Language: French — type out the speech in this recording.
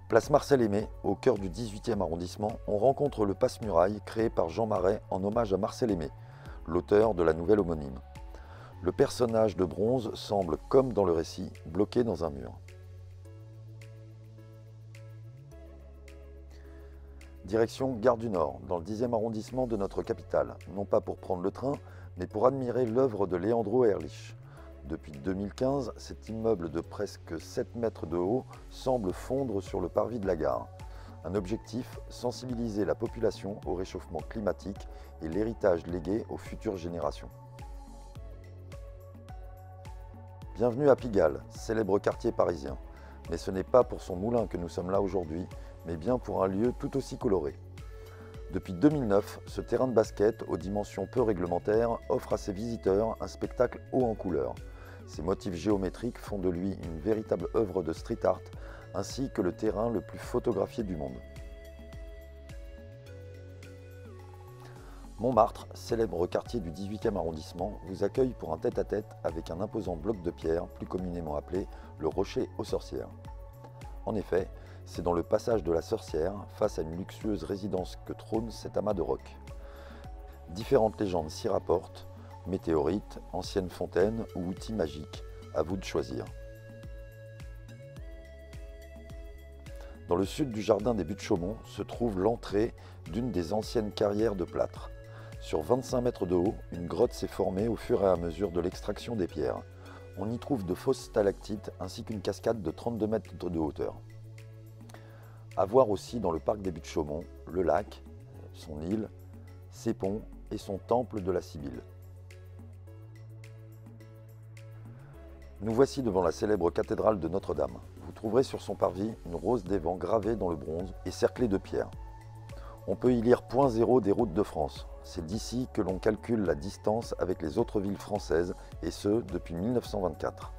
Place Marcel Aimé, au cœur du 18e arrondissement, on rencontre le passe-muraille créé par Jean Marais en hommage à Marcel Aimé, l'auteur de la nouvelle homonyme. Le personnage de bronze semble, comme dans le récit, bloqué dans un mur. Direction Gare du Nord, dans le 10e arrondissement de notre capitale, non pas pour prendre le train, mais pour admirer l'œuvre de Leandro Ehrlich. Depuis 2015, cet immeuble de presque 7 mètres de haut semble fondre sur le parvis de la gare. Un objectif, sensibiliser la population au réchauffement climatique et l'héritage légué aux futures générations. Bienvenue à Pigalle, célèbre quartier parisien. Mais ce n'est pas pour son moulin que nous sommes là aujourd'hui, mais bien pour un lieu tout aussi coloré. Depuis 2009, ce terrain de basket, aux dimensions peu réglementaires, offre à ses visiteurs un spectacle haut en couleurs. Ses motifs géométriques font de lui une véritable œuvre de street art, ainsi que le terrain le plus photographié du monde. Montmartre, célèbre quartier du 18e arrondissement, vous accueille pour un tête-à-tête avec un imposant bloc de pierre, plus communément appelé le Rocher aux Sorcières. En effet, c'est dans le passage de la Sorcière, face à une luxueuse résidence, que trône cet amas de roc. Différentes légendes s'y rapportent, météorites, anciennes fontaines ou outils magiques, à vous de choisir. Dans le sud du jardin des Buttes-Chaumont se trouve l'entrée d'une des anciennes carrières de plâtre. Sur 25 mètres de haut, une grotte s'est formée au fur et à mesure de l'extraction des pierres. On y trouve de fausses stalactites ainsi qu'une cascade de 32 mètres de hauteur. À voir aussi dans le parc des Buttes-Chaumont, le lac, son île, ses ponts et son temple de la Sibylle. Nous voici devant la célèbre cathédrale de Notre-Dame. Vous trouverez sur son parvis une rose des vents gravée dans le bronze et cerclée de pierres. On peut y lire point zéro des routes de France. C'est d'ici que l'on calcule la distance avec les autres villes françaises, et ce depuis 1924.